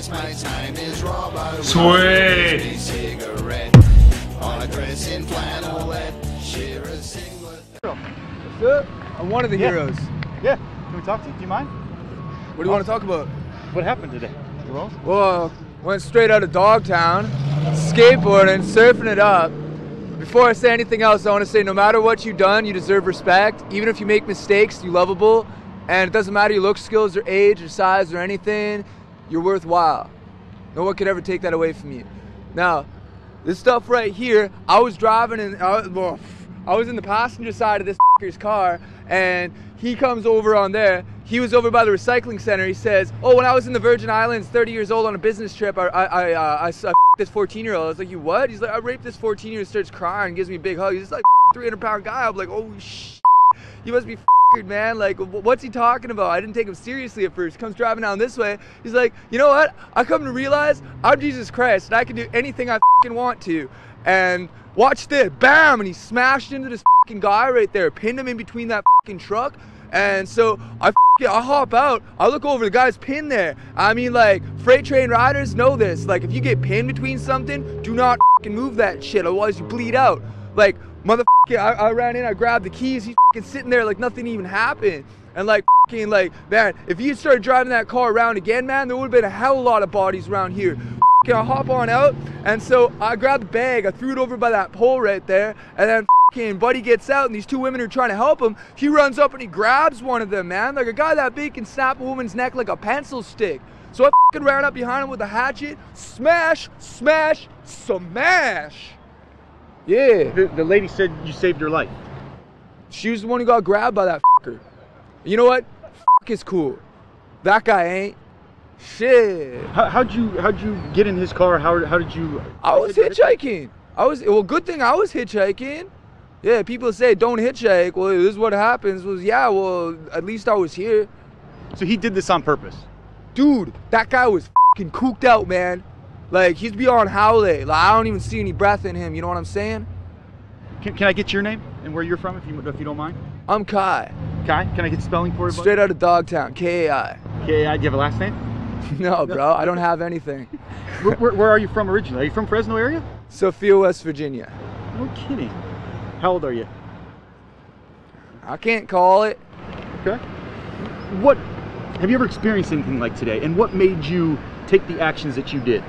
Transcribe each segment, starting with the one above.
Yes, my time is Robbo. Sweet. Cigarette on a crescent flannelette. Share a singlet. What's up? I'm one of the heroes. Yeah. Can we talk to you? Do you mind? What do you want to talk about? What happened today? Well, went straight out of Dogtown, skateboarding, surfing it up. Before I say anything else, I want to say no matter what you've done, you deserve respect. Even if you make mistakes, you're lovable. And it doesn't matter your look, skills, or age, or size, or anything, you're worthwhile. No one could ever take that away from you. Now, this stuff right here, I was driving and I was in the passenger side of this f***er's car, and he comes over on there. He was over by the recycling center. He says, oh, when I was in the Virgin Islands, 30 years old on a business trip, I this 14-year-old. I was like, you what? He's like, I raped this 14-year-old, starts crying, gives me a big hug. He's like 300-pound guy. I'm like, oh, shit. You must be f***ed, man. Like, what's he talking about? I didn't take him seriously at first. He comes driving down this way. He's like, you know what? I come to realize I'm Jesus Christ, and I can do anything I f***ing want to. And watch this, bam, and he smashed into this f***ing guy right there, pinned him in between that f***ing truck. And so I hop out, I look over, the guy's pinned there. I mean, like, freight train riders know this. Like, if you get pinned between something, do not f***ing move that shit, otherwise you bleed out. Like, motherfucker, I ran in, I grabbed the keys, he's f***ing sitting there like nothing even happened. And like, f***ing, like, man, if you started driving that car around again, man, there would have been a hell of a lot of bodies around here. I hop on out, and so I grabbed the bag, I threw it over by that pole right there, and then f***ing buddy gets out, and these two women are trying to help him. He runs up and he grabs one of them, man. Like, a guy that big can snap a woman's neck like a pencil stick. So I f***ing ran up behind him with a hatchet, smash, smash, smash. Yeah. The lady said you saved her life. She was the one who got grabbed by that f***er. You know what? F*** is cool. That guy ain't. Shit. How'd you get in his car? How did you? I was hitchhiking. Well, good thing I was hitchhiking. Yeah, people say don't hitchhike. Well, this is what happens. Was yeah, well, at least I was here. So he did this on purpose? Dude, that guy was fucking cooked out, man. Like, he's beyond howley. Like, I don't even see any breath in him. You know what I'm saying? Can I get your name and where you're from, if you don't mind? I'm Kai. Kai? Can I get spelling for you? Straight out of Dogtown. K-A-I. K-A-I. Do you have a last name? No, bro. I don't have anything. Where are you from originally? Are you from Fresno area? Sophia, West Virginia. No kidding. How old are you? I can't call it. Okay. What have you ever experienced anything like today, and what made you take the actions that you did?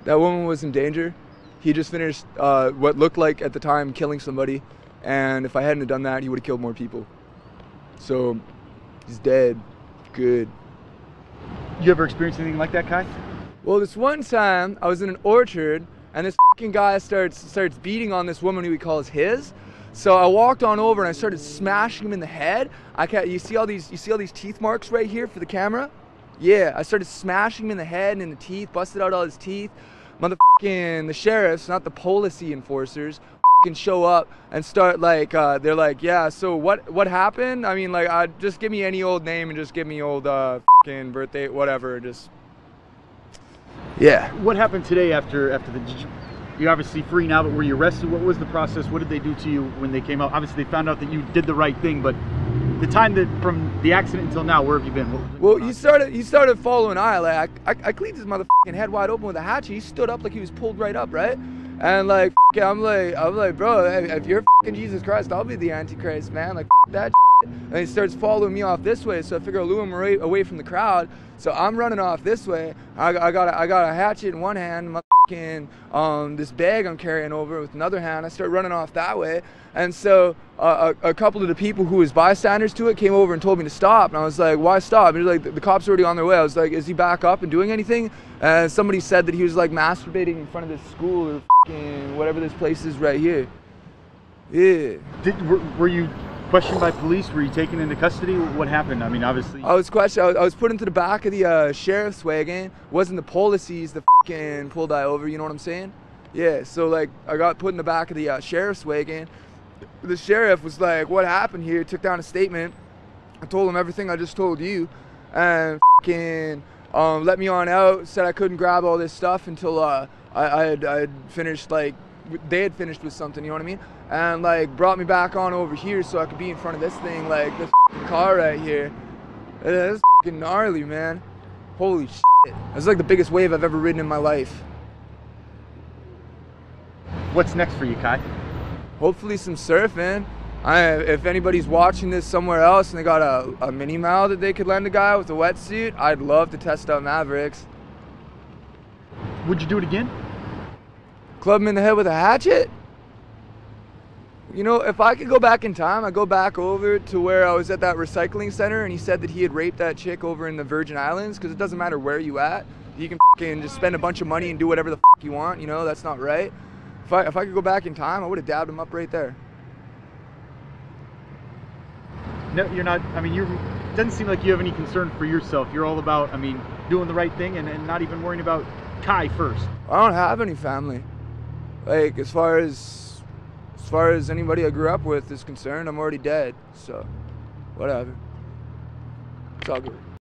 That woman was in danger. He just finished what looked like at the time killing somebody, and if I hadn't have done that, he would have killed more people. So he's dead. Good. You ever experienced anything like that, Kai? Well, this one time I was in an orchard, and this fucking guy starts beating on this woman who he calls his. So I walked on over and I started smashing him in the head. You see all these teeth marks right here for the camera? Yeah, I started smashing him in the head and in the teeth, busted out all his teeth. Motherfucking the sheriffs, not the policy enforcers, fucking show up and start like, they're like, yeah, so what happened? I mean, like, just give me any old name and just give me old fucking birthday, whatever, just, yeah. What happened today after you're obviously free now, but were you arrested? What was the process? What did they do to you when they came out? Obviously they found out that you did the right thing, but the time that from the accident until now, where have you been? Well, he started following like I cleaned his motherfucking head wide open with a hatchet. He stood up like he was pulled right up, right? And like, I'm like, bro, if you're fucking Jesus Christ, I'll be the Antichrist, man. Like, that shit. And he starts following me off this way, so I figure I'll lure him away from the crowd. So I'm running off this way. I got a hatchet in one hand, my fucking this bag I'm carrying over with another hand. I start running off that way, and so a couple of the people who was bystanders to it came over and told me to stop. And I was like, why stop? And like, the cops are already on their way. I was like, is he back up and doing anything? And somebody said that he was like masturbating in front of this school or fucking whatever this place is right here. Yeah. Were you questioned by police? Were you taken into custody? What happened? I mean, obviously. I was questioned. I was put into the back of the sheriff's wagon. It wasn't the policies that fucking pulled I over. You know what I'm saying? Yeah. So like, I got put in the back of the sheriff's wagon. The sheriff was like, "What happened here?" Took down a statement. I told him everything I just told you, and fucking let me on out. Said I couldn't grab all this stuff until I had finished, like, they had finished with something, you know what I mean? And like brought me back on over here so I could be in front of this thing, like this car right here. It's fucking gnarly, man. Holy shit. That's like the biggest wave I've ever ridden in my life. What's next for you, Kai? Hopefully some surfing. If anybody's watching this somewhere else and they got a mini Mal that they could lend a guy with a wetsuit, I'd love to test out Mavericks. Would you do it again? Club him in the head with a hatchet? You know, if I could go back in time, I'd go back over to where I was at that recycling center and he said that he had raped that chick over in the Virgin Islands, because it doesn't matter where you at. You can fucking just spend a bunch of money and do whatever the fuck you want, you know, that's not right. If I could go back in time, I would have dabbed him up right there. No, you're not. I mean, it doesn't seem like you have any concern for yourself. You're all about, I mean, doing the right thing and not even worrying about Kai first. I don't have any family. Like, as far as anybody I grew up with is concerned, I'm already dead. So, whatever. It's all good.